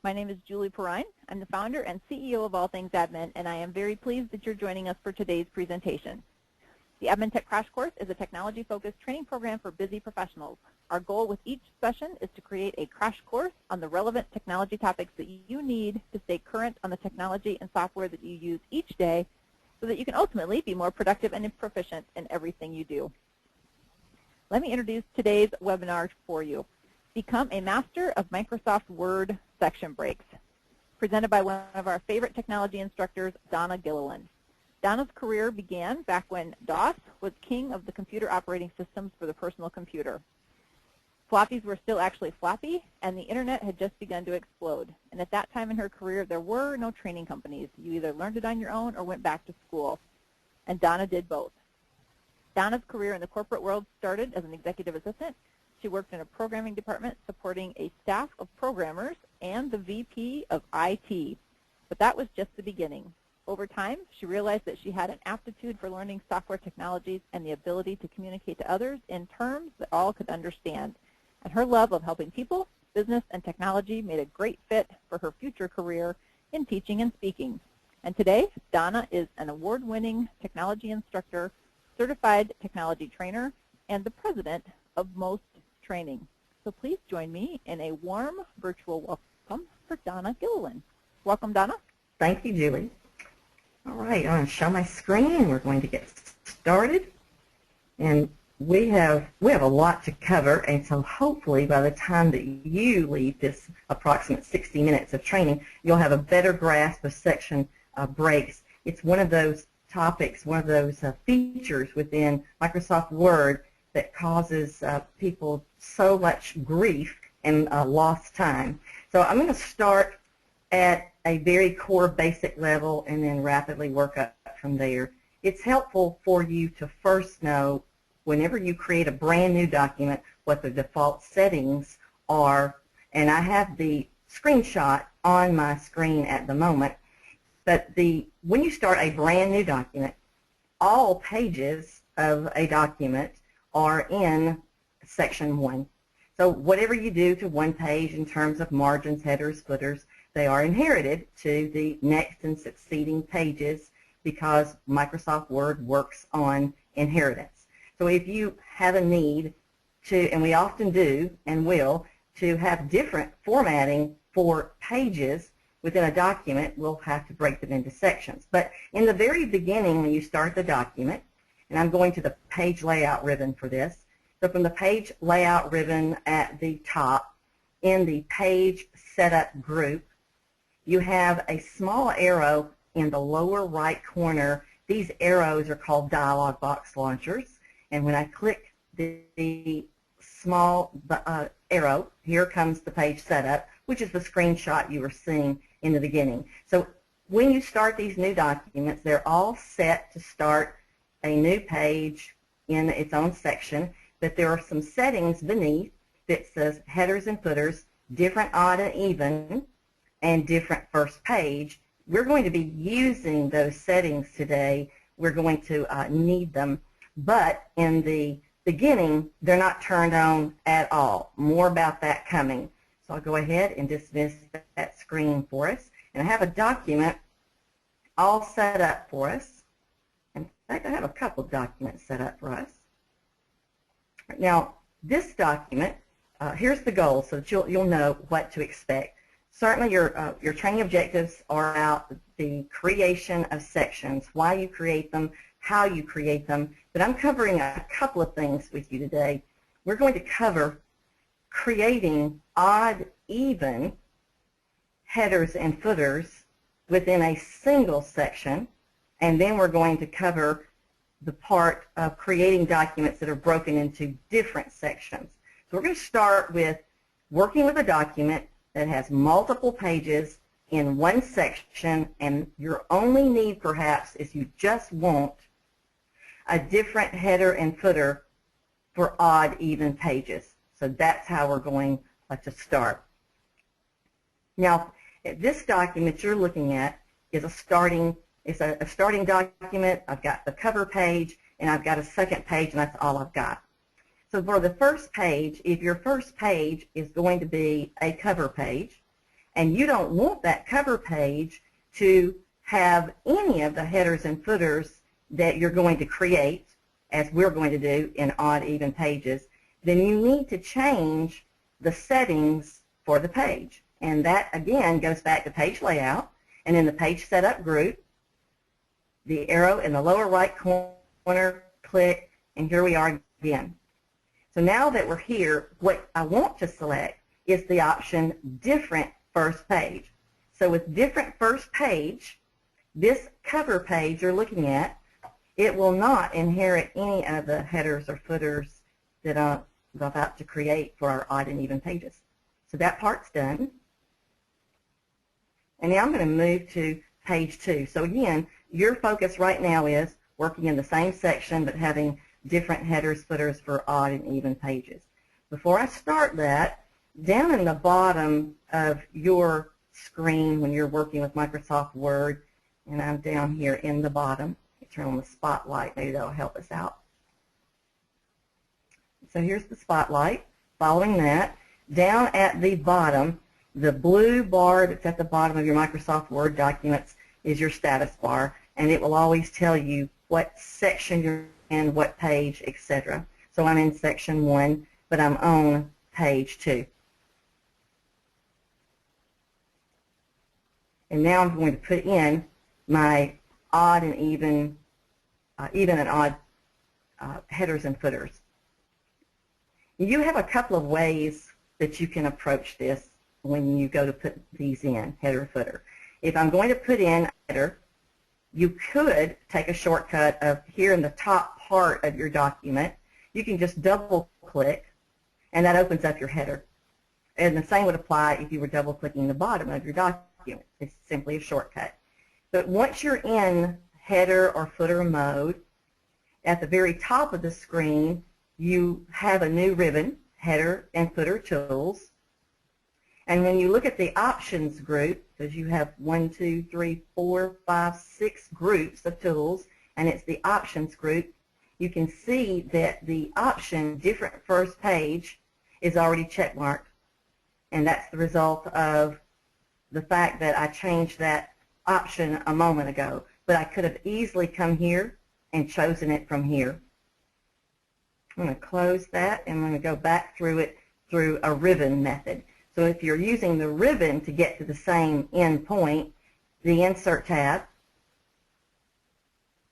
My name is Julie Perrine. I'm the founder and CEO of All Things Admin, and I am very pleased that you're joining us for today's presentation. The Admin Tech Crash Course is a technology-focused training program for busy professionals. Our goal with each session is to create a crash course on the relevant technology topics that you need to stay current on the technology and software that you use each day so that you can ultimately be more productive and proficient in everything you do. Let me introduce today's webinar for you. Become a master of Microsoft Word section breaks, presented by one of our favorite technology instructors, Donna Gilliland. Donna's career began back when DOS was king of the computer operating systems for the personal computer. Floppies were still actually floppy, and the internet had just begun to explode. And at that time in her career, there were no training companies. You either learned it on your own or went back to school. And Donna did both. Donna's career in the corporate world started as an executive assistant. She worked in a programming department supporting a staff of programmers and the VP of IT. But that was just the beginning. Over time, she realized that she had an aptitude for learning software technologies and the ability to communicate to others in terms that all could understand. And her love of helping people, business, and technology made a great fit for her future career in teaching and speaking. And today, Donna is an award-winning technology instructor, certified technology trainer, and the president of Most Training. So please join me in a warm virtual welcome for Donna Gilliland. Welcome, Donna. Thank you, Julie. All right, I'm going to show my screen, and we're going to get started. And we have a lot to cover, and so hopefully by the time that you leave this approximate 60 minutes of training, you'll have a better grasp of section breaks. It's one of those topics, one of those features within Microsoft Word that causes people so much grief and lost time. So I'm going to start at a very core basic level and then rapidly work up from there. It's helpful for you to first know, whenever you create a brand new document, what the default settings are. And I have the screenshot on my screen at the moment. But when you start a brand new document, all pages of a document are in section 1. So whatever you do to one page in terms of margins, headers, footers, they are inherited to the next and succeeding pages because Microsoft Word works on inheritance. So if you have a need to, and we often do and will, to have different formatting for pages within a document, we'll have to break them into sections. But in the very beginning, when you start the document, and I'm going to the page layout ribbon for this. So from the page layout ribbon at the top, in the page setup group, you have a small arrow in the lower right corner. These arrows are called dialog box launchers. And when I click the small arrow, here comes the page setup, which is the screenshot you were seeing in the beginning. So when you start these new documents, they're all set to start a new page in its own section, but there are some settings beneath that says headers and footers, different odd and even, and different first page. We're going to be using those settings today. We're going to need them, but in the beginning, they're not turned on at all. More about that coming. So I'll go ahead and dismiss that screen for us. And I have a document all set up for us. In fact, I have a couple of documents set up for us. Now, this document, here's the goal so that you'll know what to expect. Certainly, your training objectives are about the creation of sections, why you create them, how you create them. But I'm covering a couple of things with you today. We're going to cover creating odd, even headers and footers within a single section. And then we're going to cover the part of creating documents that are broken into different sections. So we're going to start with working with a document that has multiple pages in one section, and your only need perhaps is you just want a different header and footer for odd, even pages. So that's how we're going to start. Now, this document you're looking at is a starting document. I've got the cover page, and I've got a second page, and that's all I've got. So for the first page, if your first page is going to be a cover page, and you don't want that cover page to have any of the headers and footers that you're going to create, as we're going to do in odd even pages, then you need to change the settings for the page. And that, again, goes back to page layout. And in the page setup group, the arrow in the lower right corner, click, and here we are again. So now that we're here, what I want to select is the option different first page. So with different first page, this cover page you're looking at, it will not inherit any of the headers or footers that I'm about to create for our odd and even pages. So that part's done. And now I'm going to move to page 2. So again, your focus right now is working in the same section but having different headers, footers for odd and even pages. Before I start that, down in the bottom of your screen when you're working with Microsoft Word, and I'm down here in the bottom, turn on the spotlight, maybe that'll help us out. So here's the spotlight. Following that, down at the bottom, the blue bar that's at the bottom of your Microsoft Word documents is your status bar, and it will always tell you what section you're in, what page, etc. So I'm in section 1, but I'm on page 2. And now I'm going to put in my odd and even and odd headers and footers. You have a couple of ways that you can approach this when you go to put these in, header and footer. If I'm going to put in a header, you could take a shortcut of here in the top part of your document. You can just double click and that opens up your header. And the same would apply if you were double clicking the bottom of your document. It's simply a shortcut. But once you're in header or footer mode, at the very top of the screen, you have a new ribbon, Header and Footer Tools. And when you look at the options group, because you have 1, 2, 3, 4, 5, 6 groups of tools, and it's the options group, you can see that the option different first page is already checkmarked. And that's the result of the fact that I changed that option a moment ago. But I could have easily come here and chosen it from here. I'm going to close that and I'm going to go back through it through a ribbon method. So if you're using the ribbon to get to the same end point, the Insert tab,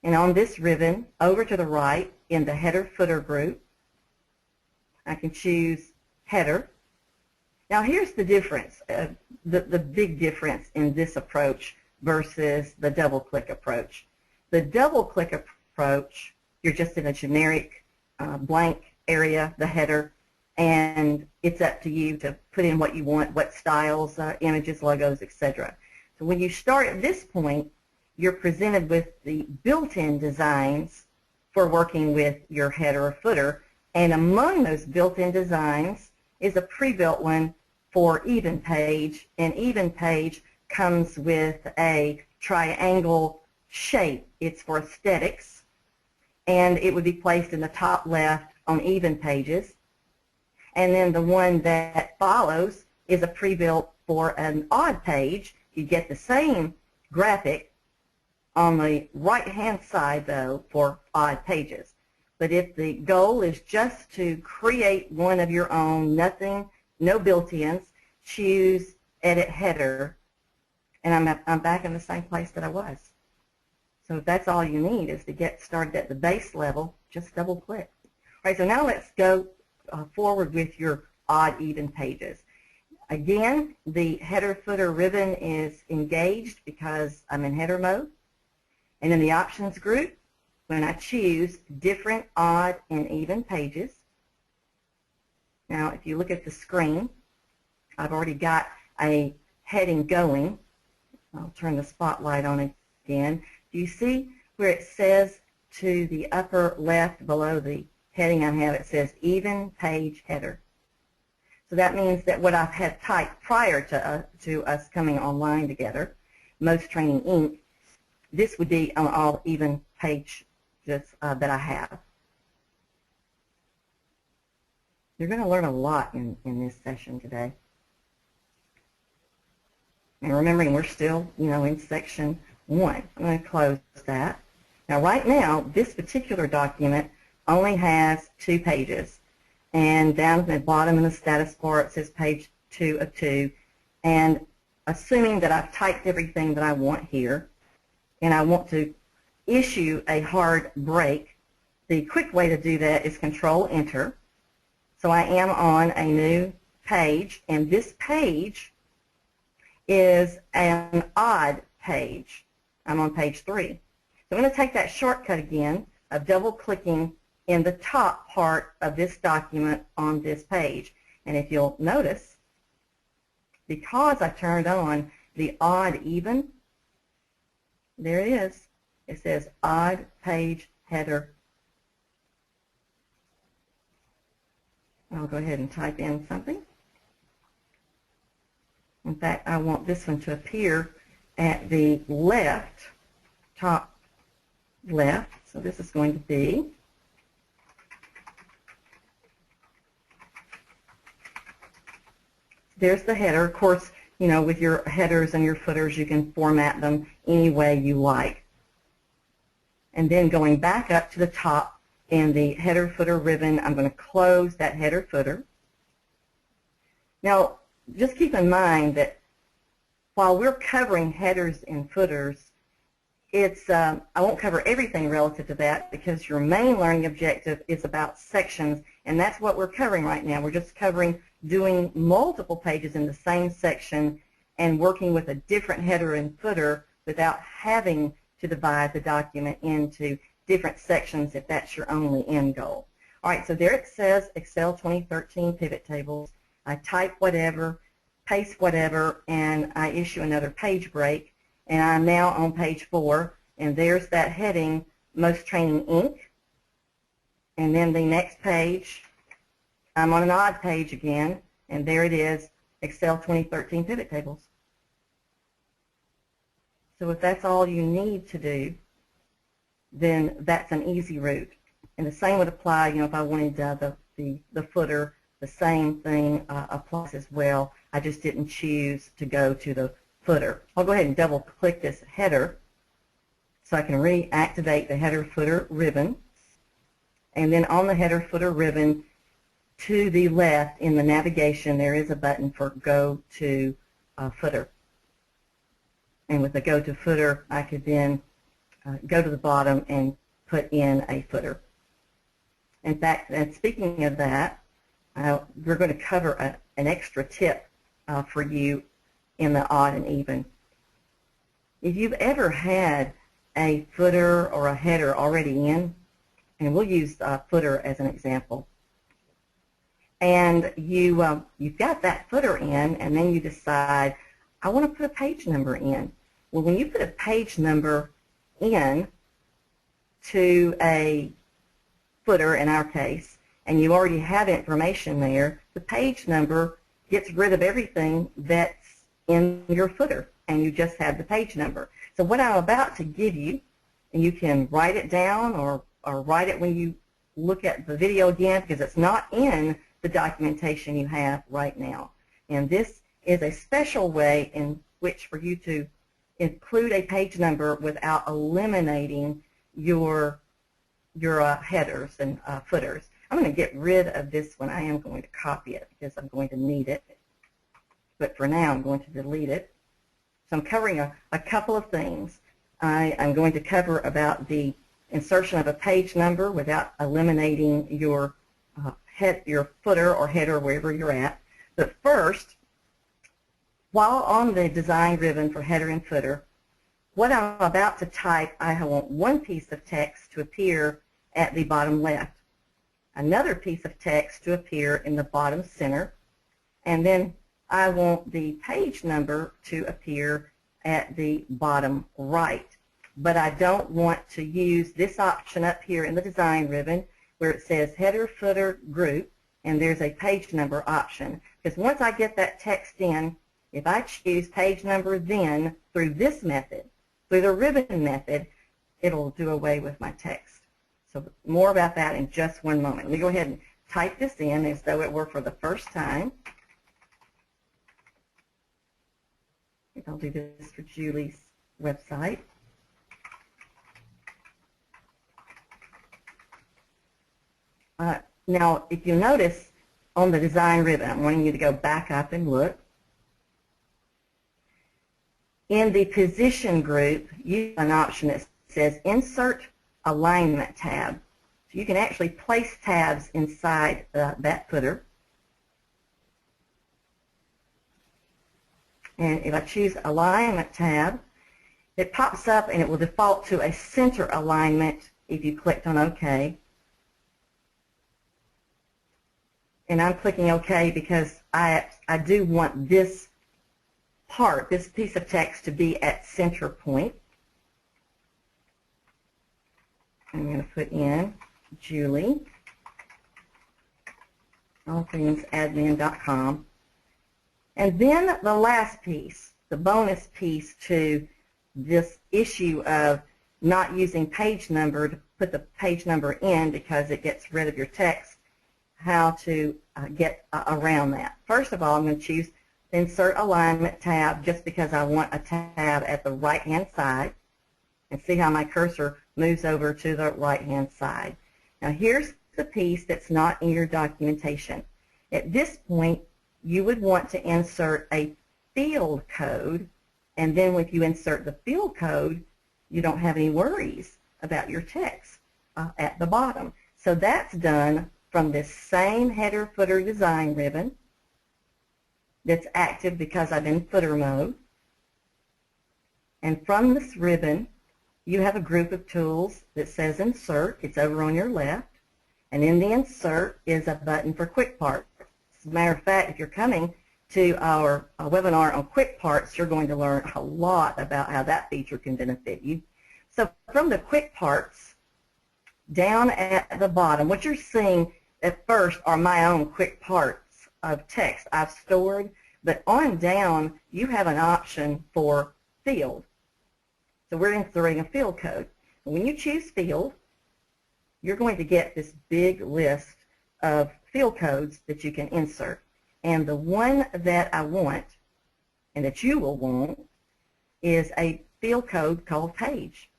and on this ribbon, over to the right in the Header Footer group, I can choose Header. Now here's the difference, the big difference in this approach versus the double-click approach. The double-click approach, you're just in a generic blank area, the header, and it's up to you to put in what you want, what styles, images, logos, etc. So when you start at this point, you're presented with the built-in designs for working with your header or footer, and among those built-in designs is a pre-built one for even page, and even page comes with a triangle shape. It's for aesthetics, and it would be placed in the top left on even pages. And then the one that follows is a pre-built for an odd page. You get the same graphic on the right-hand side, though, for odd pages. But if the goal is just to create one of your own, nothing, no built-ins, choose Edit Header, and I'm back in the same place that I was. So if that's all you need is to get started at the base level, just double-click. All right, so now let's go forward with your odd even pages. Again, the header footer ribbon is engaged because I'm in header mode. And in the options group, when I choose different odd and even pages, now if you look at the screen, I've already got a heading going. I'll turn the spotlight on again. Do you see where it says to the upper left below the heading I have, it says even page header. So that means that what I've had typed prior to us coming online together, Most Training Inc., this would be on all even pages that I have. You're going to learn a lot in this session today. And remembering we're still, in section 1. I'm going to close that. Now, right now, this particular document only has 2 pages. And down at the bottom in the status bar, it says page 2 of 2. And assuming that I've typed everything that I want here, and I want to issue a hard break, the quick way to do that is Control-Enter. So I am on a new page, and this page is an odd page. I'm on page 3. So I'm going to take that shortcut again of double-clicking in the top part of this document on this page. And if you'll notice, because I turned on the odd even, there it is. It says odd page header. I'll go ahead and type in something. In fact, I want this one to appear at the left, top left. So this is going to be there's the header. Of course, with your headers and your footers, you can format them any way you like. And then going back up to the top in the header footer ribbon, I'm going to close that header footer. Now, just keep in mind that while we're covering headers and footers, I won't cover everything relative to that because your main learning objective is about sections, and that's what we're covering right now. We're just covering doing multiple pages in the same section and working with a different header and footer without having to divide the document into different sections if that's your only end goal. All right, so there it says Excel 2013 pivot tables. I type whatever, paste whatever, and I issue another page break. And I'm now on page 4, and there's that heading, Most Training Inc. And then the next page, I'm on an odd page again, and there it is, Excel 2013 pivot tables. So if that's all you need to do, then that's an easy route. And the same would apply, if I wanted the footer, the same thing applies as well. I just didn't choose to go to the footer. I'll go ahead and double click this header so I can reactivate the header footer ribbon. And then on the header footer ribbon to the left in the navigation there is a button for go to footer. And with the go to footer I could then go to the bottom and put in a footer. In fact, and speaking of that, we're going to cover an extra tip for you in the odd and even. If you've ever had a footer or a header already in, and we'll use footer as an example, and you've got that footer in, and then you decide, I want to put a page number in. Well, when you put a page number in to a footer, in our case, and you already have information there, the page number gets rid of everything that's in your footer, and you just have the page number. So what I'm about to give you, and you can write it down or write it when you look at the video again because it's not in the documentation you have right now. And this is a special way in which for you to include a page number without eliminating your headers and footers. I'm going to get rid of this one. I am going to copy it because I'm going to need it. But for now, I'm going to delete it. So I'm covering a couple of things. I'm going to cover about the insertion of a page number without eliminating your footer or header wherever you're at. But first, while on the design ribbon for header and footer, what I'm about to type, I want one piece of text to appear at the bottom left, another piece of text to appear in the bottom center, and then I want the page number to appear at the bottom right. But I don't want to use this option up here in the design ribbon where it says header footer group and there's a page number option. Because once I get that text in, if I choose page number then through this method, through the ribbon method, it'll do away with my text. So more about that in just one moment. Let me go ahead and type this in as though it were for the first time. I'll do this for Julie's website. Now, if you notice on the design ribbon, I'm wanting you to go back up and look. In the position group, you have an option that says Insert Alignment tab. So you can actually place tabs inside that footer. And if I choose Alignment tab, it pops up and it will default to a center alignment if you clicked on OK. And I'm clicking OK because I do want this part, this piece of text, to be at center point. I'm going to put in Julie, allthingsadmin.com. And then the last piece, the bonus piece to this issue of not using page number to put the page number in because it gets rid of your text, how to get around that. First of all, I'm going to choose the Insert Alignment tab just because I want a tab at the right-hand side. And see how my cursor moves over to the right-hand side. Now here's the piece that's not in your documentation. At this point, you would want to insert a field code, and then if you insert the field code, you don't have any worries about your text at the bottom. So that's done from this same header footer design ribbon that's active because I'm in footer mode. And from this ribbon, you have a group of tools that says Insert. It's over on your left. And in the Insert is a button for Quick Parts. As a matter of fact, if you're coming to our webinar on Quick Parts, you're going to learn a lot about how that feature can benefit you. So from the Quick Parts, down at the bottom, what you're seeing at first are my own quick parts of text I've stored, but on down you have an option for field. So we're inserting a field code. When you choose field, you're going to get this big list of field codes that you can insert. And the one that I want, and that you will want, is a field code called page.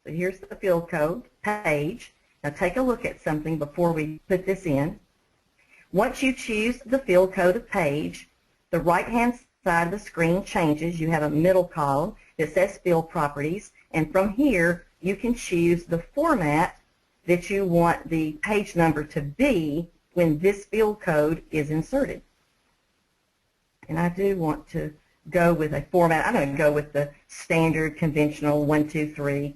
So here's the field code, page. Now take a look at something before we put this in. Once you choose the field code of page, the right-hand side of the screen changes. You have a middle column that says Field Properties, and from here you can choose the format that you want the page number to be when this field code is inserted. And I do want to go with a format. I'm going to go with the standard conventional 1, 2, 3,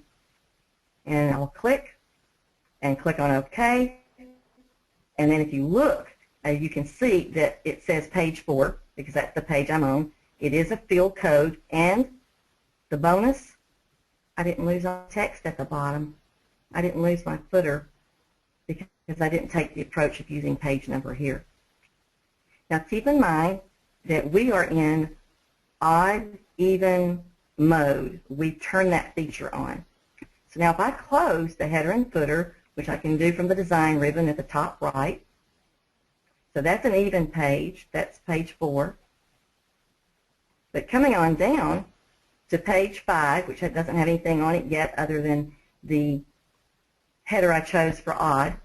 and I'll click and click on OK. And then if you look, you can see that it says page 4 because that's the page I'm on. It is a field code, and the bonus, I didn't lose all text at the bottom. I didn't lose my footer because I didn't take the approach of using page number here. Now keep in mind that we are in odd even mode. We turn that feature on. So now if I close the header and footer, which I can do from the design ribbon at the top right, so that's an even page. That's page 4. But coming on down to page 5, which doesn't have anything on it yet other than the header I chose for odd.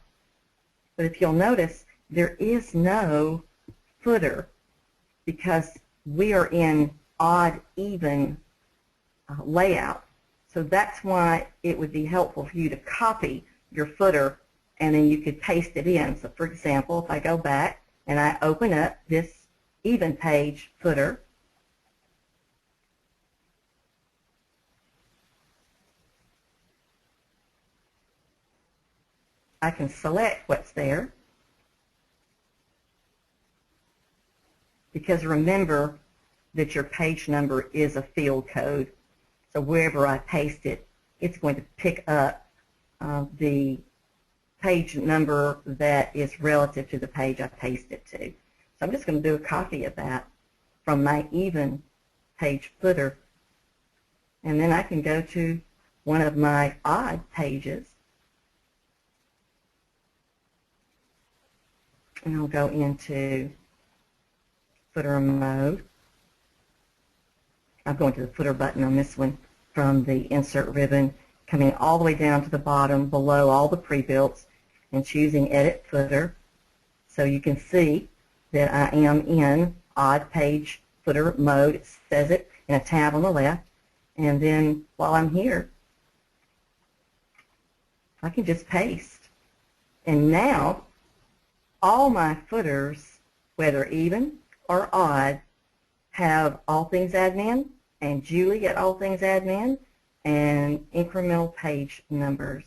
But if you'll notice, there is no footer because we are in odd even layout. So that's why it would be helpful for you to copy your footer and then you could paste it in. So for example, if I go back and I open up this even page footer, I can select what's there, because remember that your page number is a field code. So wherever I paste it, it's going to pick up the page number that is relative to the page I pasted it to. So I'm just going to do a copy of that from my even page footer, and then I can go to one of my odd pages, and I'll go into footer mode. I'm going to the footer button on this one from the insert ribbon, coming all the way down to the bottom below all the pre-builts and choosing Edit Footer. So you can see that I am in odd page footer mode. It says it in a tab on the left. And then while I'm here, I can just paste. And now all my footers, whether even or odd, have All Things Admin and Julie at All Things Admin and incremental page numbers.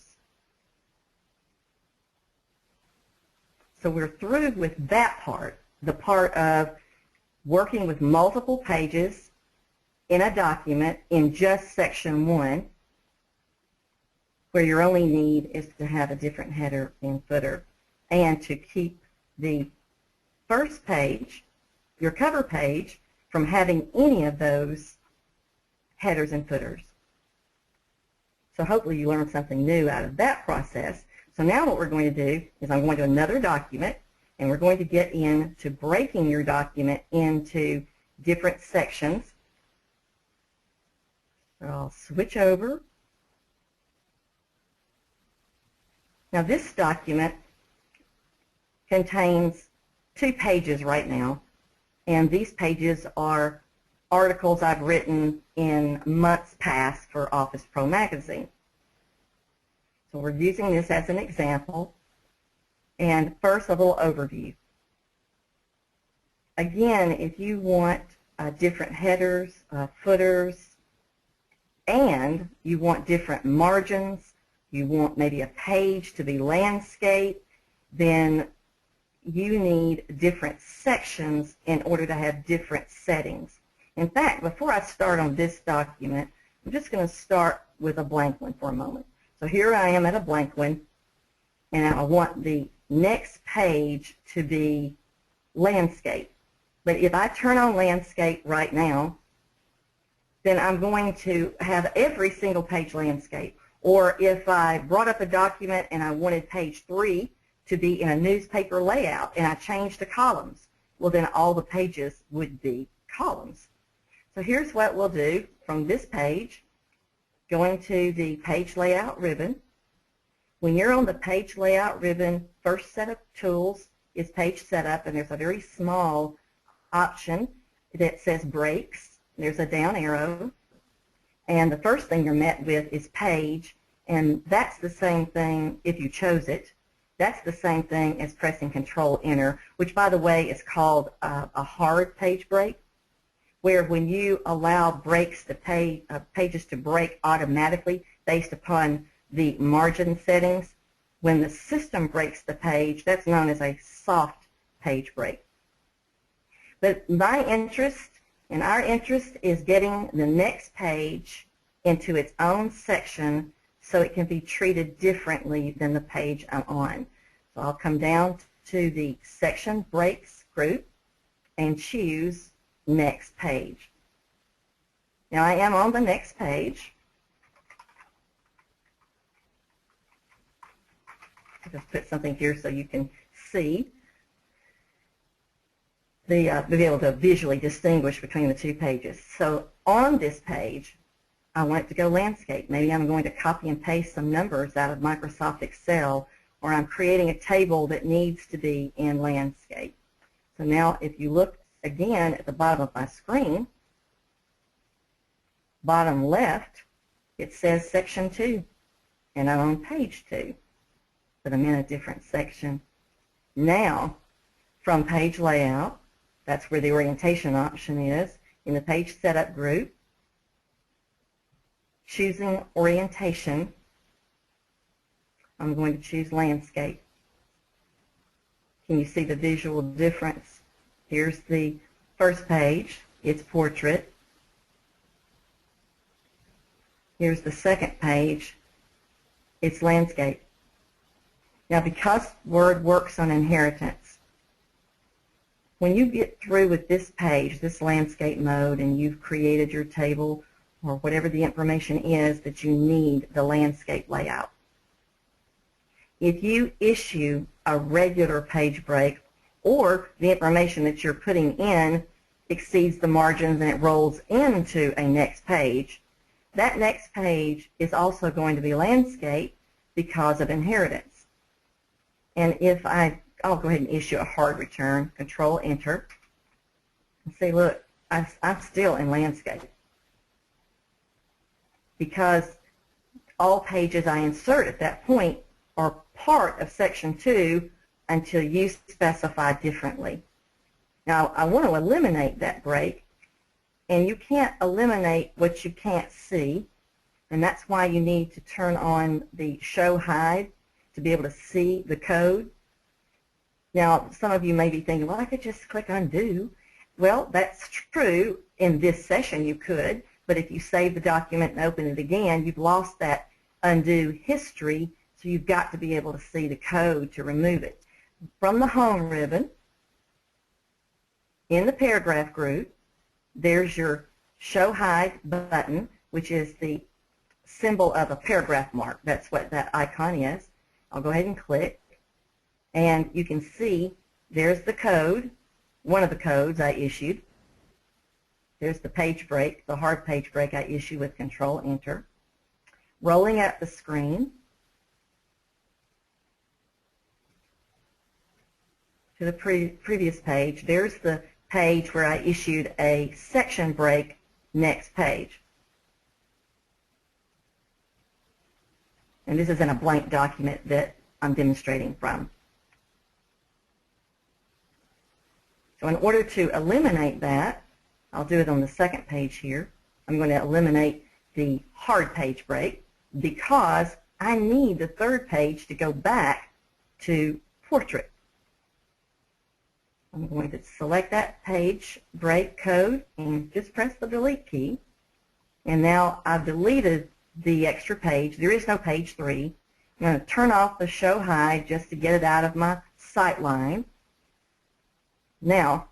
So we're through with that part, the part of working with multiple pages in a document in just section 1, where your only need is to have a different header and footer, and to keep the first page, your cover page, from having any of those headers and footers. So hopefully you learned something new out of that process. So now what we're going to do is I'm going to another document, and we're going to get into breaking your document into different sections. So I'll switch over. Now this document contains 2 pages right now, and these pages are articles I've written in months past for Office Pro Magazine. So we're using this as an example. And first, a little overview. Again, if you want different headers, footers, and you want different margins, you want maybe a page to be landscape, then you need different sections in order to have different settings. In fact, before I start on this document, I'm just going to start with a blank one for a moment. So here I am at a blank one, and I want the next page to be landscape. But if I turn on landscape right now, then I'm going to have every single page landscape. Or if I brought up a document and I wanted page 3 to be in a newspaper layout and I changed the columns, well then all the pages would be columns. So here's what we'll do from this page, going to the page layout ribbon. When you're on the page layout ribbon, first set of tools is page setup, and there's a very small option that says breaks. There's a down arrow, and the first thing you're met with is page, and that's the same thing if you chose it. That's the same thing as pressing Control-Enter, which by the way is called a hard page break, where when you allow breaks to pages to break automatically based upon the margin settings, when the system breaks the page, that's known as a soft page break. But my interest and our interest is getting the next page into its own section so it can be treated differently than the page I'm on. So I'll come down to the section breaks group and choose next page. Now I am on the next page. I'll just put something here so you can see. Be able to visually distinguish between the 2 pages. So on this page, I want it to go landscape. Maybe I'm going to copy and paste some numbers out of Microsoft Excel, or I'm creating a table that needs to be in landscape. So now if you look again at the bottom of my screen, bottom left, it says section 2, and I'm on page 2, but I'm in a different section. Now, from page layout, that's where the orientation option is, in the page setup group, choosing orientation, I'm going to choose landscape. Can you see the visual difference? Here's the first page, it's portrait. Here's the second page, it's landscape. Now because Word works on inheritance, when you get through with this page, this landscape mode, and you've created your table or whatever the information is that you need the landscape layout, if you issue a regular page break or the information that you're putting in exceeds the margins and it rolls into a next page, that next page is also going to be landscape because of inheritance. And if I'll go ahead and issue a hard return, Control Enter, and say, look, I'm still in landscape because all pages I insert at that point are part of Section 2 until you specify differently. Now, I want to eliminate that break, and you can't eliminate what you can't see, and that's why you need to turn on the Show Hide to be able to see the code. Now, some of you may be thinking, well, I could just click Undo. Well, that's true. In this session you could, but if you save the document and open it again, you've lost that undo history, so you've got to be able to see the code to remove it. From the Home ribbon, in the paragraph group, there's your Show Hide button, which is the symbol of a paragraph mark. That's what that icon is. I'll go ahead and click, and you can see there's the code, one of the codes I issued. There's the page break, the hard page break I issued with Control Enter. Rolling up the screen to the previous page, there's the page where I issued a section break next page. And this is in a blank document that I'm demonstrating from. So in order to eliminate that, I'll do it on the second page here. I'm going to eliminate the hard page break because I need the third page to go back to portrait. I'm going to select that page break code and just press the delete key. And now I've deleted the extra page. There is no page 3. I'm going to turn off the Show Hide just to get it out of my sight line. Now,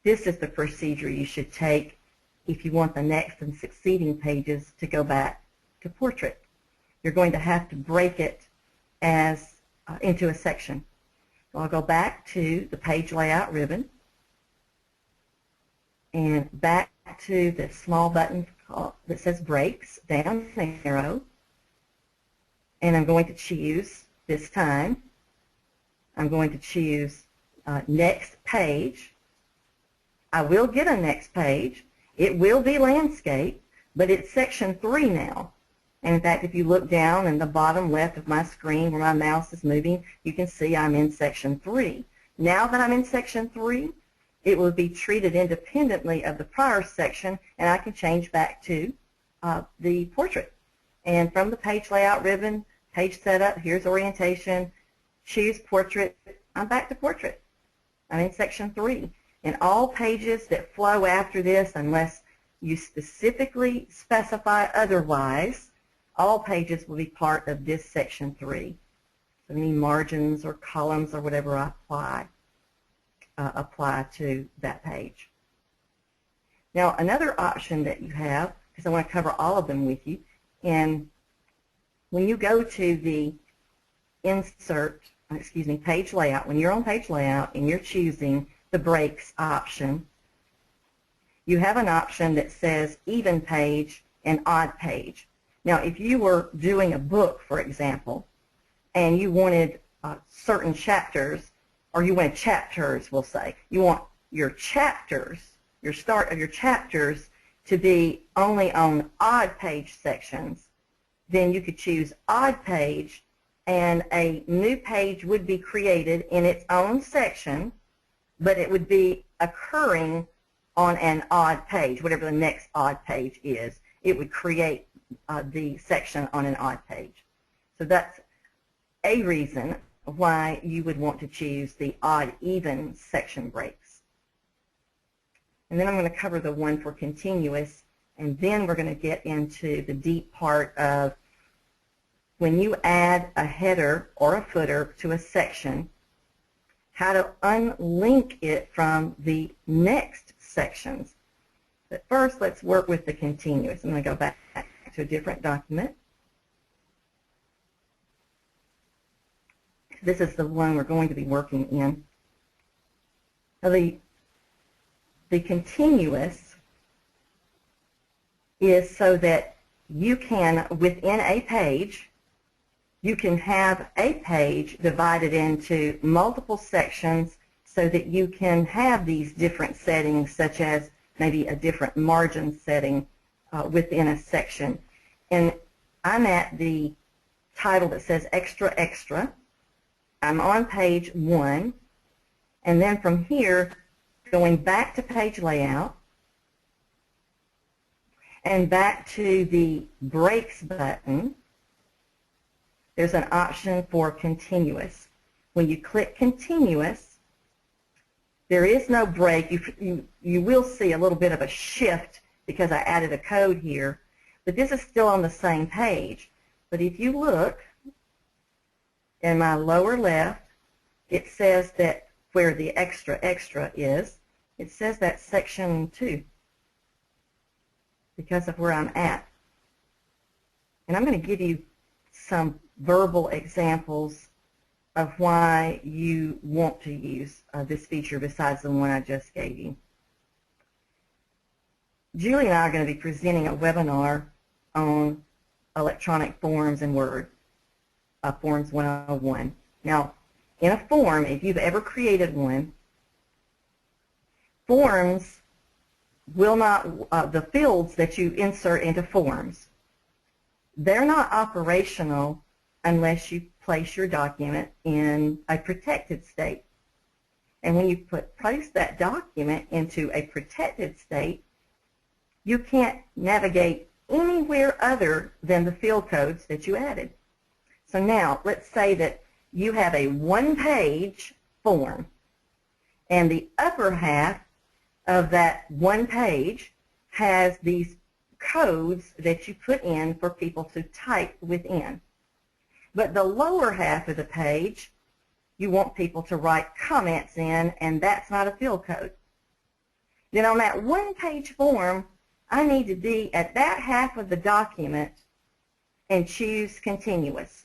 this is the procedure you should take if you want the next and succeeding pages to go back to portrait. You're going to have to break it as into a section. So I'll go back to the page layout ribbon and back to the small button that says breaks, down arrow, and I'm going to choose this time, I'm going to choose next page. I will get a next page. It will be landscape, but it's section 3 now. And in fact, if you look down in the bottom left of my screen where my mouse is moving, you can see I'm in section 3. Now that I'm in section 3, it will be treated independently of the prior section, and I can change back to the portrait. And from the page layout ribbon, page setup, here's orientation, choose portrait, I'm back to portrait. I'm in section 3. And all pages that flow after this, unless you specifically specify otherwise, all pages will be part of this section 3. So any margins or columns or whatever I apply to that page. Now, another option that you have, because I want to cover all of them with you, and when you go to the page layout, when you're on page layout and you're choosing the breaks option, you have an option that says even page and odd page. Now, if you were doing a book, for example, and you wanted certain chapters, or you wanted chapters, we'll say, you want your chapters, your start of your chapters to be only on odd page sections, then you could choose odd page, and a new page would be created in its own section, but it would be occurring on an odd page, whatever the next odd page is. It would create the section on an odd page. So that's a reason why you would want to choose the odd-even section breaks. And then I'm going to cover the one for continuous, and then we're going to get into the deep part of when you add a header or a footer to a section, how to unlink it from the next sections. But first, let's work with the continuous. I'm going to go back to a different document. This is the one we're going to be working in. Now the The continuous is so that you can, within a page, you can have a page divided into multiple sections so that you can have these different settings, such as maybe a different margin setting within a section. And I'm at the title that says Extra Extra. I'm on page 1. And then from here, going back to page layout and back to the breaks button, there's an option for continuous. When you click continuous, there is no break. You will see a little bit of a shift because I added a code here, but this is still on the same page. But if you look in my lower left, it says that where the extra extra is, it says that's section 2 because of where I'm at. And I'm going to give you some verbal examples of why you want to use this feature besides the one I just gave you. Julie and I are going to be presenting a webinar on electronic forms and Word, Forms 101. Now, in a form, if you've ever created one, forms will not, the fields that you insert into forms, they're not operational unless you place your document in a protected state. And when you place that document into a protected state, you can't navigate anywhere other than the field codes that you added. So now, let's say that you have a one-page form, and the upper half of that one page has these codes that you put in for people to type within. But the lower half of the page, you want people to write comments in, and that's not a field code. Then on that one-page form, I need to be at that half of the document and choose continuous.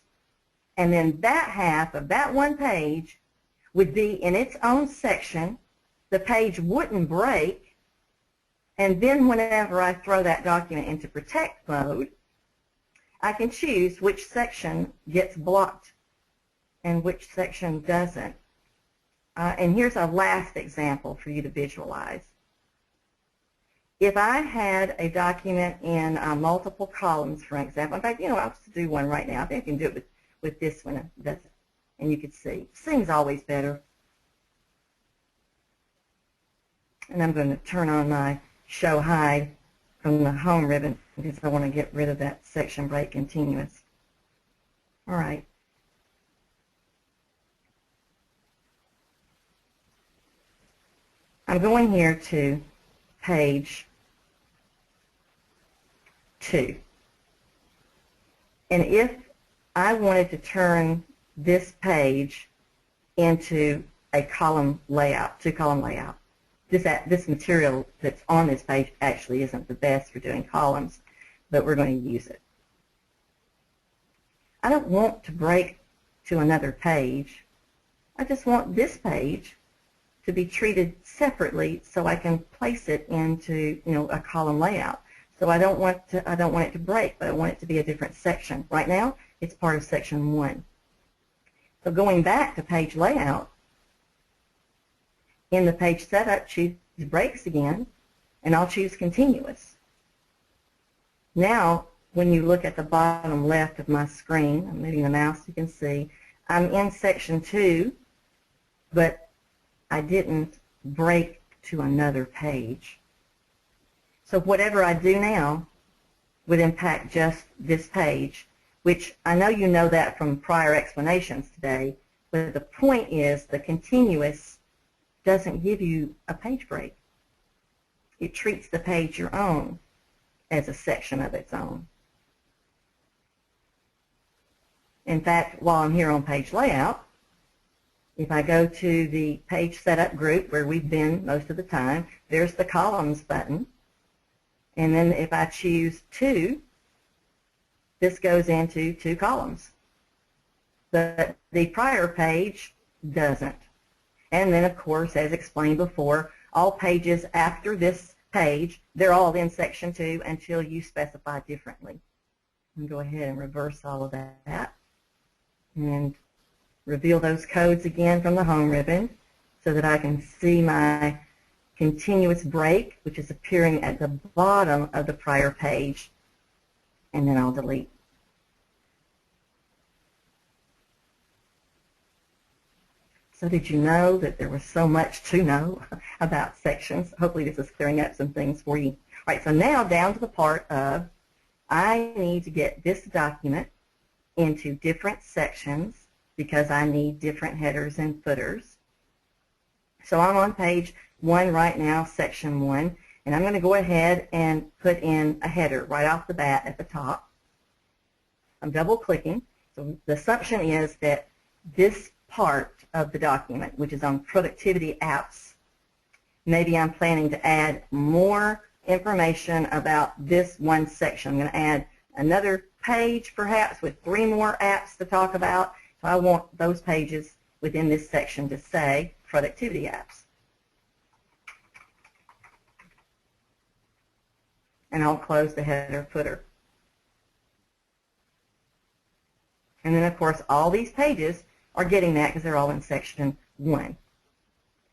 And then that half of that one page would be in its own section. The page wouldn't break. And then whenever I throw that document into protect mode, I can choose which section gets blocked and which section doesn't. And here's a last example for you to visualize. If I had a document in multiple columns, for example, in fact, I'll just do one right now. I think I can do it with this one, and you can see. Seeing's always better. And I'm going to turn on my show hide from the home ribbon because I want to get rid of that section break continuous. All right. I'm going here to page 2. And if I wanted to turn this page into a column layout, 2-column layout, this material that's on this page actually isn't the best for doing columns, but we're going to use it. I don't want to break to another page. I just want this page to be treated separately so I can place it into, a column layout. So I don't want it to break, but I want it to be a different section. Right now, it's part of section 1. So going back to page layout, in the page setup, choose breaks again, and I'll choose continuous. Now, when you look at the bottom left of my screen, I'm moving the mouse, you can see, I'm in section 2, but I didn't break to another page. So whatever I do now would impact just this page, which I know you know that from prior explanations today, but the point is the continuous doesn't give you a page break. It treats the page your own as a section of its own. In fact, while I'm here on page layout, if I go to the page setup group where we've been most of the time, there's the columns button. And then if I choose 2, this goes into 2 columns. But the prior page doesn't. And then, of course, as explained before, all pages after this page, they're all in Section 2 until you specify differently. And go ahead and reverse all of that and reveal those codes again from the home ribbon so that I can see my continuous break, which is appearing at the bottom of the prior page, and then I'll delete. So did you know that there was so much to know about sections? Hopefully this is clearing up some things for you. All right, so now down to the part of I need to get this document into different sections because I need different headers and footers. So I'm on page 1 right now, section 1, and I'm going to go ahead and put in a header right off the bat at the top. I'm double clicking. So the assumption is that this part of the document, which is on productivity apps, maybe I'm planning to add more information about this one section. I'm going to add another page perhaps with 3 more apps to talk about. So I want those pages within this section to say productivity apps. And I'll close the header footer. And then, of course, all these pages are getting that because they're all in section 1.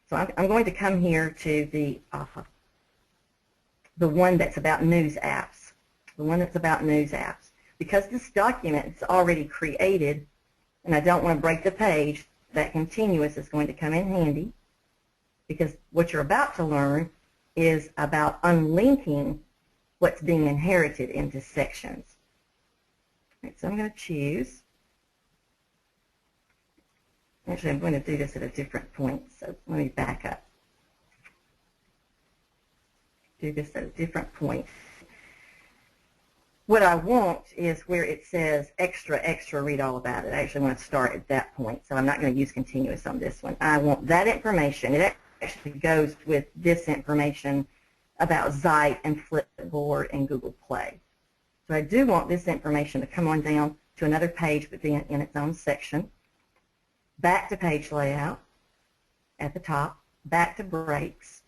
So I'm going to come here to the one that's about news apps. The one that's about news apps. Because this document is already created and I don't want to break the page, that continuous is going to come in handy because what you're about to learn is about unlinking what's being inherited into sections. Right, so I'm going to choose. Actually, I'm going to do this at a different point, so let me back up. Do this at a different point. What I want is where it says extra, extra, read all about it. I actually want to start at that point, so I'm not going to use continuous on this one. I want that information. It actually goes with this information about Zeit and Flipboard and Google Play. So I do want this information to come on down to another page, but be in its own section. Back to page layout at the top, back to breaks,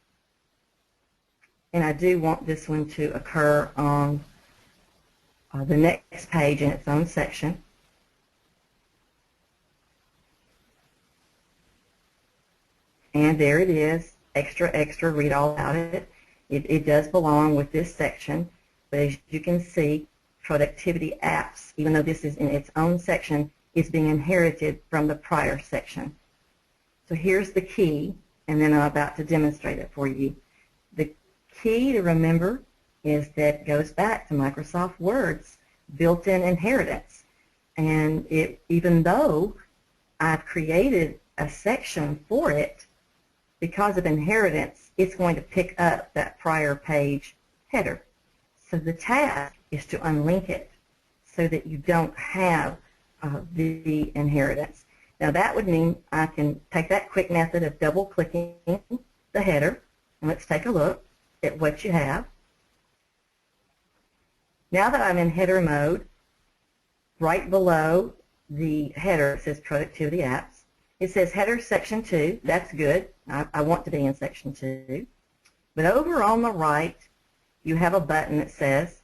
and I do want this one to occur on the next page in its own section. And there it is, extra, extra, read all about it. It does belong with this section, but as you can see, productivity apps, even though this is in its own section, is being inherited from the prior section. So here's the key, and then I'm about to demonstrate it for you. The key to remember is that it goes back to Microsoft Word's built-in inheritance. And even though I've created a section for it, because of inheritance, it's going to pick up that prior page header. So the task is to unlink it so that you don't have the inheritance. Now that would mean I can take that quick method of double-clicking the header, and let's take a look at what you have. Now that I'm in header mode, right below the header it says Productivity Apps. It says Header Section 2. That's good. I want to be in Section 2. But over on the right, you have a button that says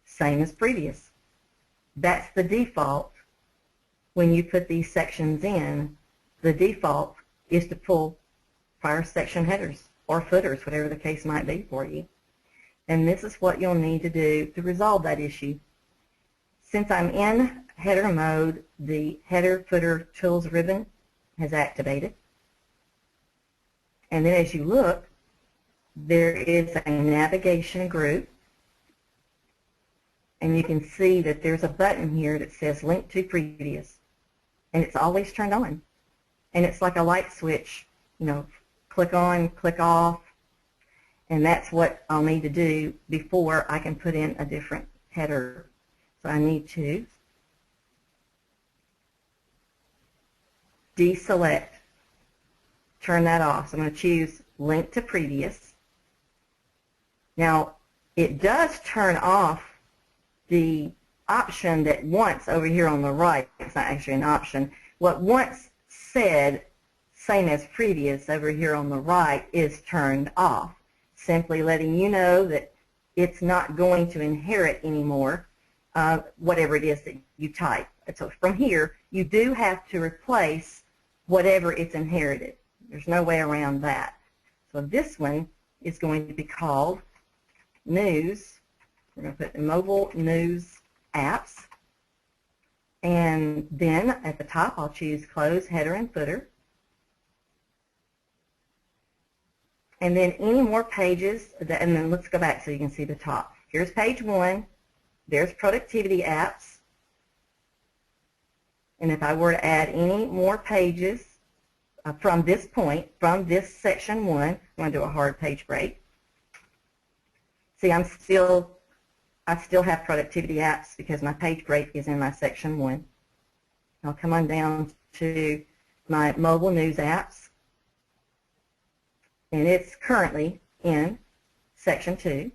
Same as Previous. That's the default. When you put these sections in, the default is to pull prior section headers or footers, whatever the case might be for you. And this is what you'll need to do to resolve that issue. Since I'm in header mode, the Header Footer Tools ribbon has activated. And then as you look, there is a navigation group. And you can see that there's a button here that says Link to Previous. And it's always turned on. And it's like a light switch, you know, click on, click off. And that's what I'll need to do before I can put in a different header. So I need to deselect, turn that off. So I'm going to choose Link to Previous. Now, it does turn off the option that once over here on the right, it's not actually an option, what once said same as previous over here on the right is turned off, simply letting you know that it's not going to inherit anymore whatever it is that you type. So from here, you do have to replace whatever it's inherited. There's no way around that. So this one is going to be called News. We're going to put mobile news apps. And then at the top, I'll choose Close Header and Footer. And then any more pages, and then let's go back so you can see the top. Here's page 1. There's productivity apps. And if I were to add any more pages from this point, from this section 1, I'm going to do a hard page break. See, I still have productivity apps because my page break is in my section 1. I'll come on down to my mobile news apps. And it's currently in section 2.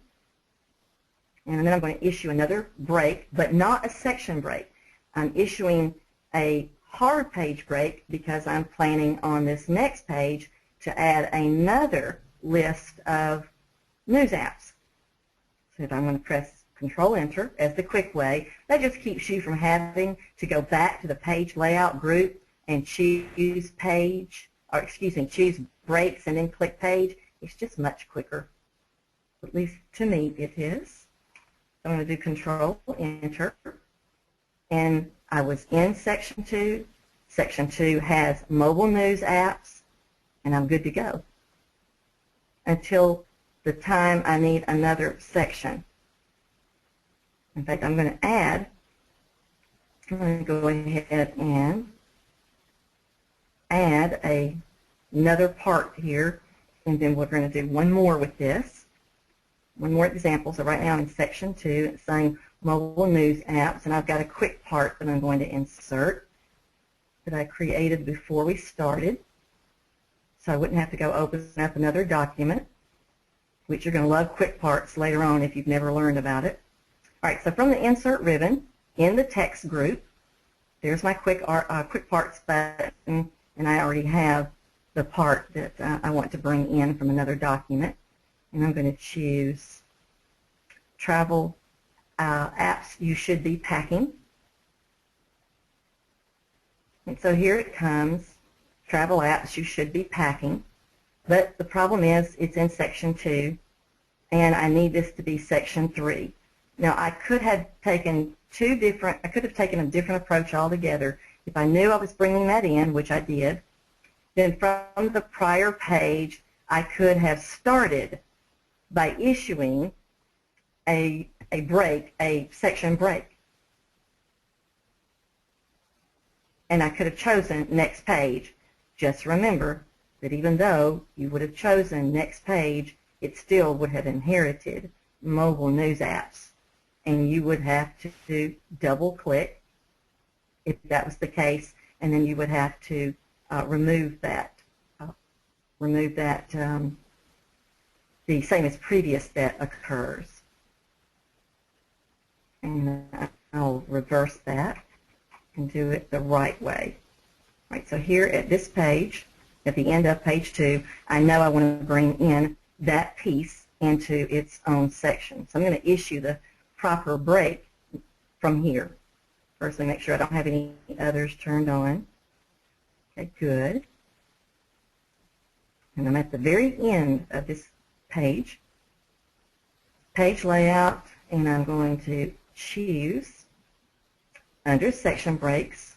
And then I'm going to issue another break, but not a section break. I'm issuing a hard page break because I'm planning on this next page to add another list of news apps. So if I'm going to press Control-Enter as the quick way, that just keeps you from having to go back to the page layout group and choose page, or excuse me, choose breaks and then click page. It's just much quicker. At least to me it is. I'm going to do Control-Enter. And I was in section 2. Section 2 has mobile news apps, and I'm good to go until the time I need another section. In fact, I'm going to go ahead and add another part here, and then we're going to do one more with this. One more example. So right now in section 2, it's saying mobile news apps, and I've got a quick part that I'm going to insert that I created before we started, so I wouldn't have to go open up another document, which you're going to love quick parts later on if you've never learned about it. All right, so from the insert ribbon in the text group, there's my quick parts button, and I already have the part that I want to bring in from another document, and I'm going to choose travel apps you should be packing. And so here it comes, travel apps you should be packing. But the problem is it's in section 2, and I need this to be section 3. Now I could have taken a different approach altogether. If I knew I was bringing that in, which I did, then from the prior page I could have started by issuing a break, a section break. And I could have chosen next page. Just remember that even though you would have chosen next page, it still would have inherited mobile news apps. And you would have to double click if that was the case, and then you would have to remove that the same as previous that occurs. And I'll reverse that and do it the right way. All right, so here at this page, at the end of page 2, I know I want to bring in that piece into its own section. So I'm going to issue the proper break from here. First, make sure I don't have any others turned on. Okay, good. And I'm at the very end of this page layout, and I'm going to choose under section breaks,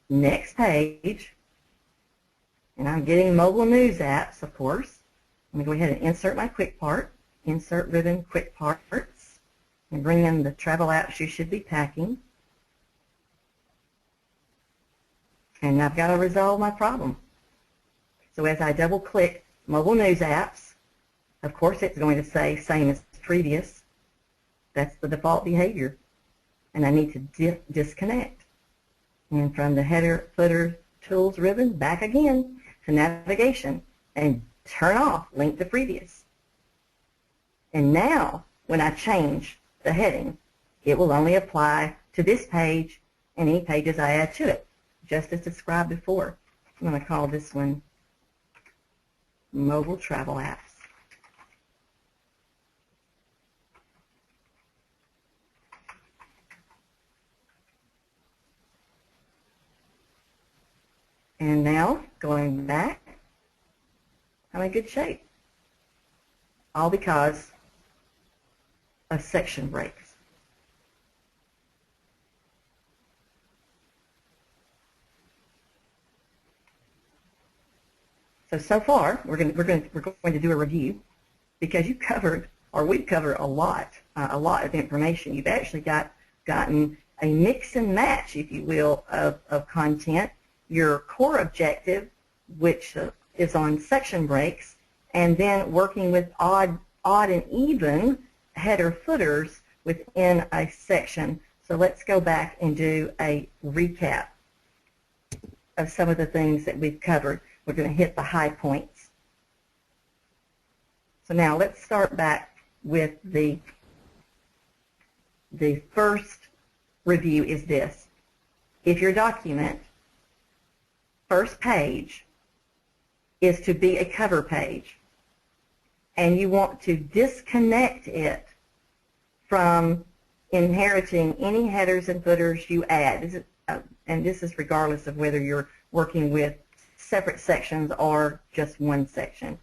next page, and I'm getting mobile news apps, of course. I'm going to go ahead and insert my quick part, insert ribbon quick parts, and bring in the travel apps you should be packing. And I've got to resolve my problem. So as I double click mobile news apps, of course it's going to say same as previous. That's the default behavior. And I need to disconnect. And from the header, footer, tools ribbon, back again to navigation and turn off link to previous. And now when I change the heading, it will only apply to this page, and any pages I add to it, just as described before. I'm going to call this one mobile travel apps. And now, going back, I'm in good shape. All because of section breaks. So far, we're going to do a review because you covered, or we've covered a lot of information. You've actually gotten a mix and match, if you will, of content. Your core objective, which is on section breaks, and then working with odd and even header footers within a section. So let's go back and do a recap of some of the things that we've covered. We're going to hit the high points. So now let's start back with the first review is this. If your document first page is to be a cover page and you want to disconnect it from inheriting any headers and footers you add, and this is regardless of whether you're working with separate sections or just one section,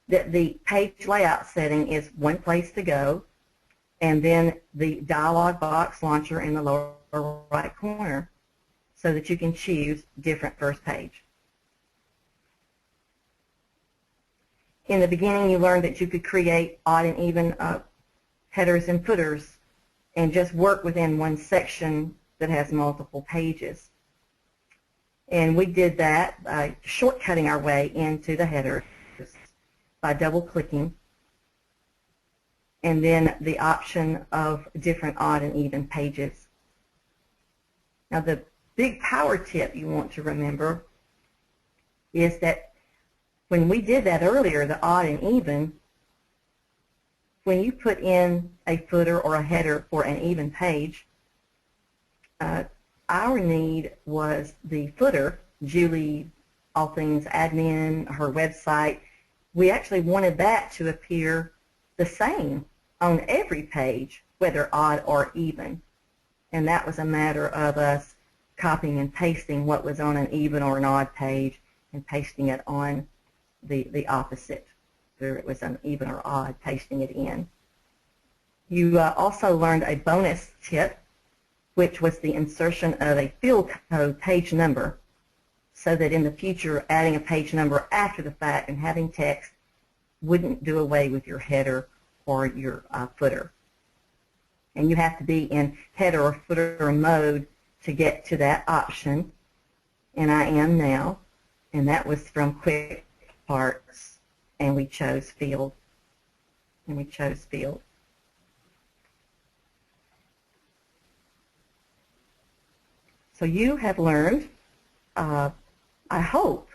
that the page layout setting is one place to go, and then the dialog box launcher in the lower right corner so that you can choose different first page. In the beginning, you learned that you could create odd and even headers and footers and just work within one section that has multiple pages. And we did that by shortcutting our way into the headers by double-clicking, and then the option of different odd and even pages. Now, the big power tip you want to remember is that when we did that earlier, the odd and even, when you put in a footer or a header for an even page, our need was the footer, Julie, all things admin, her website. We actually wanted that to appear the same on every page, whether odd or even. And that was a matter of us copying and pasting what was on an even or an odd page and pasting it on the opposite, whether it was an even or odd, pasting it in. You also learned a bonus tip, which was the insertion of a field code page number, so that in the future adding a page number after the fact and having text wouldn't do away with your header or your footer. And you have to be in header or footer mode to get to that option, and I am now, and that was from Quick Parts, and we chose field, So you have learned, I hope,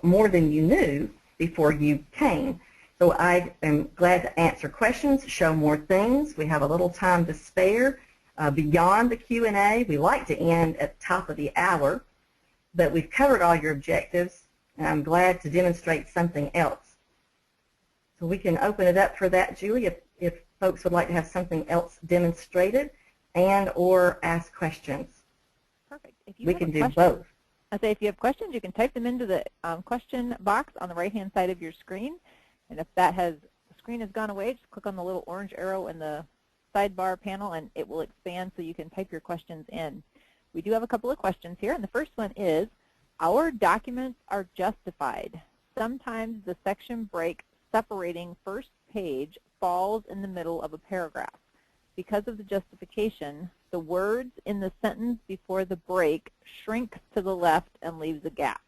more than you knew before you came. So I am glad to answer questions, show more things. We have a little time to spare beyond the Q&A. We like to end at the top of the hour, but we've covered all your objectives, and I'm glad to demonstrate something else. So we can open it up for that, Julie, if folks would like to have something else demonstrated and or ask questions. Perfect. If you we can do both. I say if you have questions, you can type them into the question box on the right-hand side of your screen. And if the screen has gone away, just click on the little orange arrow in the sidebar panel, and it will expand so you can type your questions in. We do have a couple of questions here, and the first one is, our documents are justified. Sometimes the section break separating first page falls in the middle of a paragraph. Because of the justification, the words in the sentence before the break shrinks to the left and leaves a gap.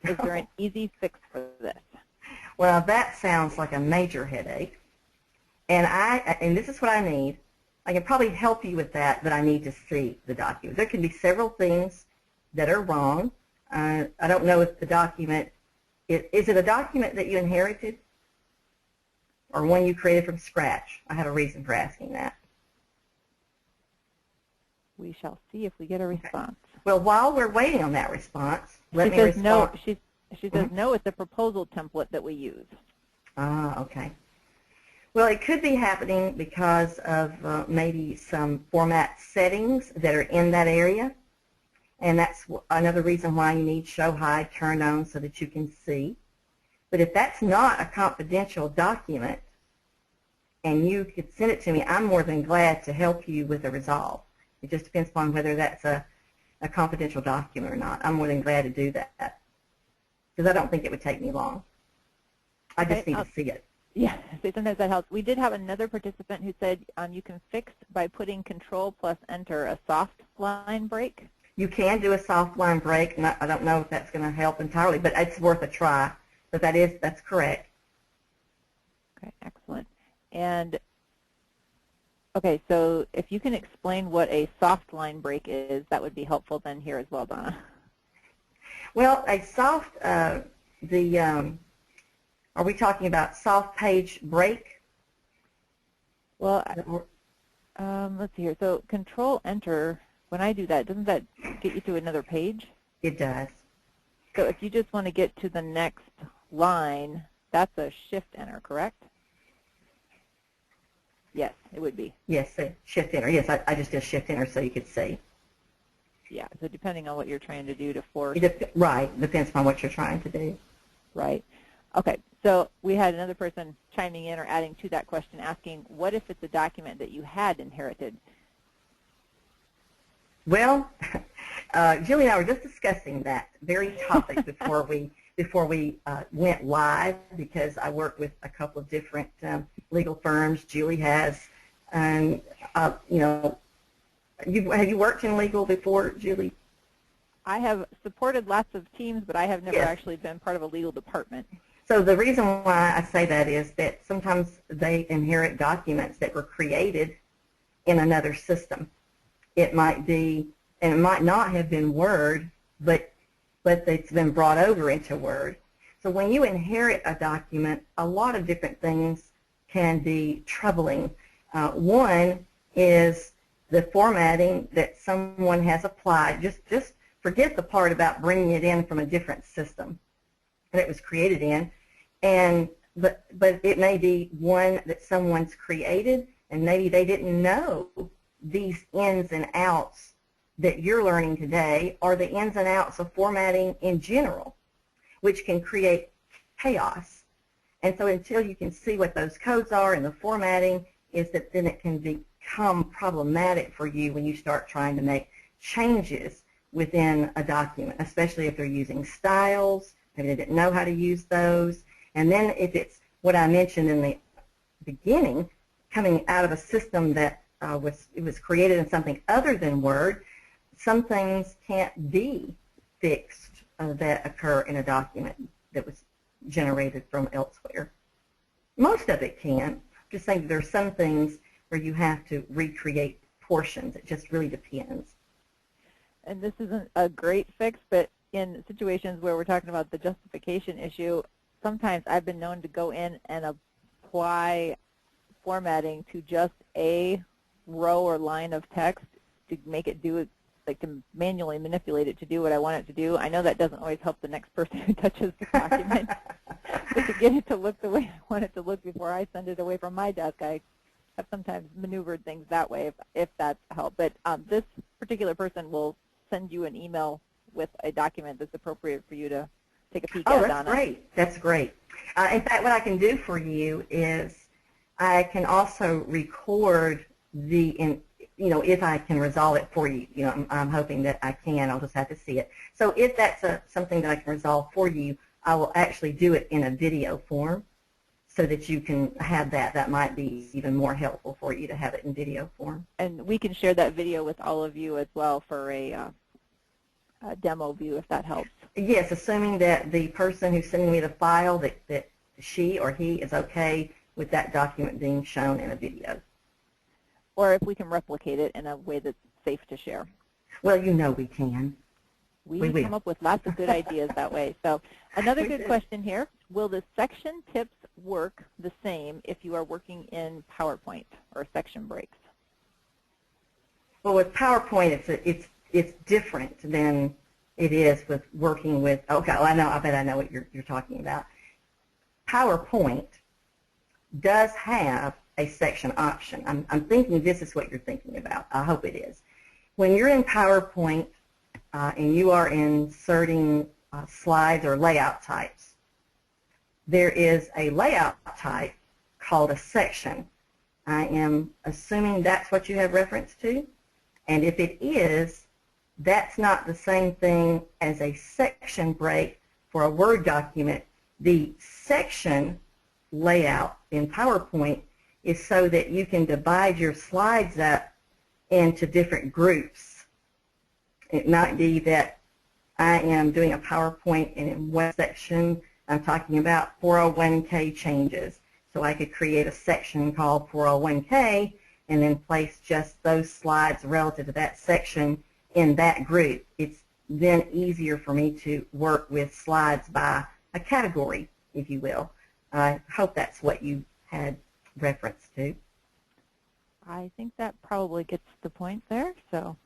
Is there an easy fix for this? Well, that sounds like a major headache. And this is what I need. I can probably help you with that, but I need to see the document. There can be several things that are wrong. I don't know if the document, is it a document that you inherited or one you created from scratch? I have a reason for asking that. We shall see if we get a response. Well, while we're waiting on that response, let me says respond. no. She says, no, it's a proposal template that we use. Ah, okay. Well, it could be happening because of maybe some format settings that are in that area. And that's another reason why you need show hide turned on so that you can see. But if that's not a confidential document and you could send it to me, I'm more than glad to help you with a resolve. It just depends upon whether that's a confidential document or not. I'm more than glad to do that because I don't think it would take me long. I just need to see it. Yeah, so sometimes that helps. We did have another participant who said you can fix by putting Control plus Enter a soft line break. You can do a soft line break, and I don't know if that's going to help entirely, but it's worth a try. But that's correct. Okay, excellent. And okay, so if you can explain what a soft line break is, that would be helpful then here as well, Donna. Well, a soft, are we talking about soft page break? Well, let's see here. So Control Enter, when I do that, doesn't that get you to another page? It does. So if you just want to get to the next line, that's a Shift Enter, correct? Yes, it would be. Yes, Shift Enter. Yes, I just did Shift Enter so you could see. Yeah, so depending on what you're trying to do to force. Right, depends upon what you're trying to do. Right. Okay, so we had another person chiming in or adding to that question asking, what if it's a document that you had inherited? Well, Julie and I were just discussing that very topic before we went live, because I work with a couple of different legal firms. Julie has, and you know, have you worked in legal before, Julie? I have supported lots of teams, but I have never actually been part of a legal department. So the reason why I say that is that sometimes they inherit documents that were created in another system. It might be, and it might not have been Word, but it's been brought over into Word. So when you inherit a document, a lot of different things can be troubling. One is the formatting that someone has applied. Just forget the part about bringing it in from a different system that it was created in, but it may be one that someone's created, and maybe they didn't know these ins and outs that you're learning today, or the ins and outs of formatting in general, which can create chaos. And so until you can see what those codes are and the formatting, is that then it can become problematic for you when you start trying to make changes within a document, especially if they're using styles. Maybe they didn't know how to use those. And then if it's what I mentioned in the beginning, coming out of a system that it was created in something other than Word, some things can't be fixed that occur in a document that was generated from elsewhere. Most of it can. Just saying there are some things where you have to recreate portions. It just really depends. And this isn't a great fix, but in situations where we're talking about the justification issue, sometimes I've been known to go in and apply formatting to just a row or line of text to make it do it, like to manually manipulate it to do what I want it to do. I know that doesn't always help the next person who touches the document, but to get it to look the way I want it to look before I send it away from my desk, I have sometimes maneuvered things that way if that's help. But this particular person will send you an email with a document that's appropriate for you to take a peek at, Donna. Oh, that's great. That's great. In fact, what I can do for you is I can also record if I can resolve it for you. I'm hoping that I can. I'll just have to see it. So if that's something that I can resolve for you, I will actually do it in a video form so that you can have that. That might be even more helpful for you to have it in video form. And we can share that video with all of you as well for a demo view if that helps. Yes, assuming that the person who's sending me the file, that she or he is okay with that document being shown in a video. Or if we can replicate it in a way that's safe to share. Well, you know we can. We come up with lots of good ideas that way. So another good question here, will the section tips work the same if you are working in PowerPoint or section breaks? Well, with PowerPoint, it's different than it is with working with, okay, well, I bet I know what you're talking about. PowerPoint does have a section option. I'm thinking this is what you're thinking about. I hope it is. When you're in PowerPoint and you are inserting slides or layout types, there is a layout type called a section. I am assuming that's what you have reference to. And if it is, that's not the same thing as a section break for a Word document. The section layout in PowerPoint is so that you can divide your slides up into different groups. It might be that I am doing a PowerPoint and in one section I'm talking about 401k changes. So I could create a section called 401k and then place just those slides relative to that section in that group. It's then easier for me to work with slides by a category, if you will. I hope that's what you had reference to. I think that probably gets the point there. So,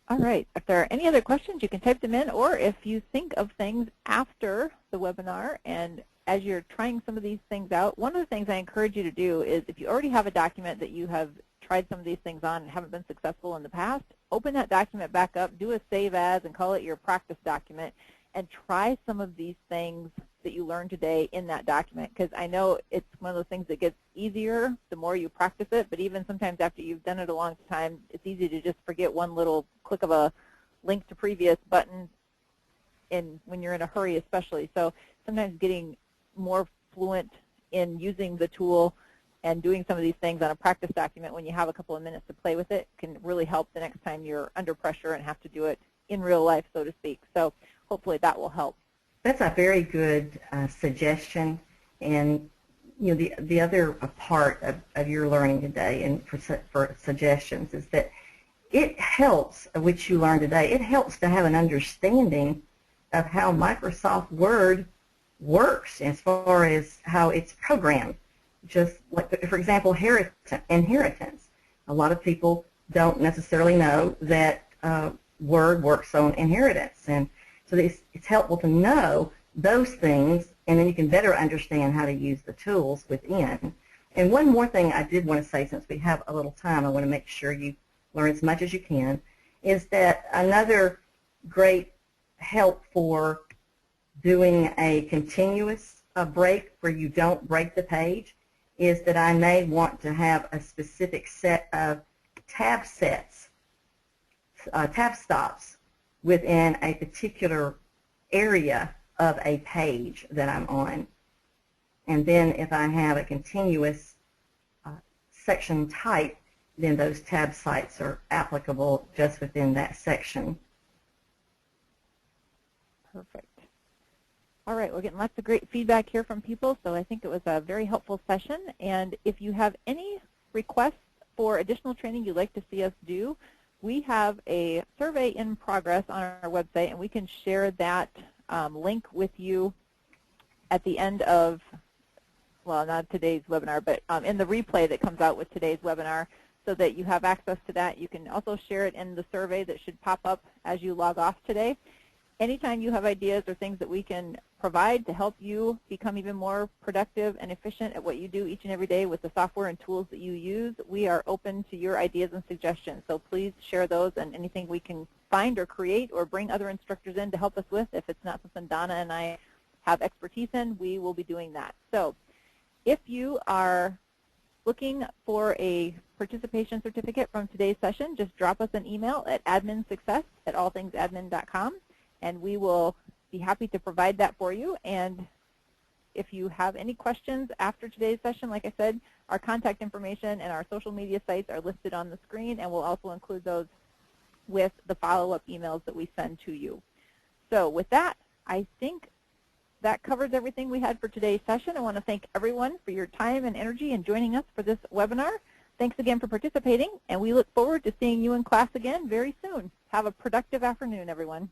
all right. If there are any other questions, you can type them in, or if you think of things after the webinar and as you're trying some of these things out, one of the things I encourage you to do is if you already have a document that you have tried some of these things on and haven't been successful in the past, open that document back up, do a save as, and call it your practice document, and try some of these things that you learned today in that document, because I know it's one of those things that gets easier the more you practice it, but even sometimes after you've done it a long time, it's easy to just forget one little click of a link to previous button when you're in a hurry especially. So sometimes getting more fluent in using the tool and doing some of these things on a practice document when you have a couple of minutes to play with it can really help the next time you're under pressure and have to do it in real life, so to speak. So hopefully that will help. That's a very good suggestion. And you know, the other part of your learning today and for suggestions is that it helps, which you learned today, it helps to have an understanding of how Microsoft Word works as far as how it's programmed. Just like, for example, inheritance. A lot of people don't necessarily know that Word works on inheritance, and so it's helpful to know those things, and then you can better understand how to use the tools within. And one more thing I did want to say, since we have a little time, I want to make sure you learn as much as you can, is that another great help for doing a continuous break where you don't break the page is that I may want to have a specific set of tab stops within a particular area of a page that I'm on. And then if I have a continuous section type, then those tab sites are applicable just within that section. Perfect. All right, we're getting lots of great feedback here from people, so I think it was a very helpful session. And if you have any requests for additional training you'd like to see us do, we have a survey in progress on our website, and we can share that link with you at the end of, well, not today's webinar, but in the replay that comes out with today's webinar, so that you have access to that. You can also share it in the survey that should pop up as you log off today. Anytime you have ideas or things that we can provide to help you become even more productive and efficient at what you do each and every day with the software and tools that you use, we are open to your ideas and suggestions. So please share those, and anything we can find or create or bring other instructors in to help us with. If it's not something Donna and I have expertise in, we will be doing that. So if you are looking for a participation certificate from today's session, just drop us an email at adminsuccess@allthingsadmin.com. and we will be happy to provide that for you. And if you have any questions after today's session, like I said, our contact information and our social media sites are listed on the screen, and we'll also include those with the follow-up emails that we send to you. So with that, I think that covers everything we had for today's session. I want to thank everyone for your time and energy in joining us for this webinar. Thanks again for participating, and we look forward to seeing you in class again very soon. Have a productive afternoon, everyone.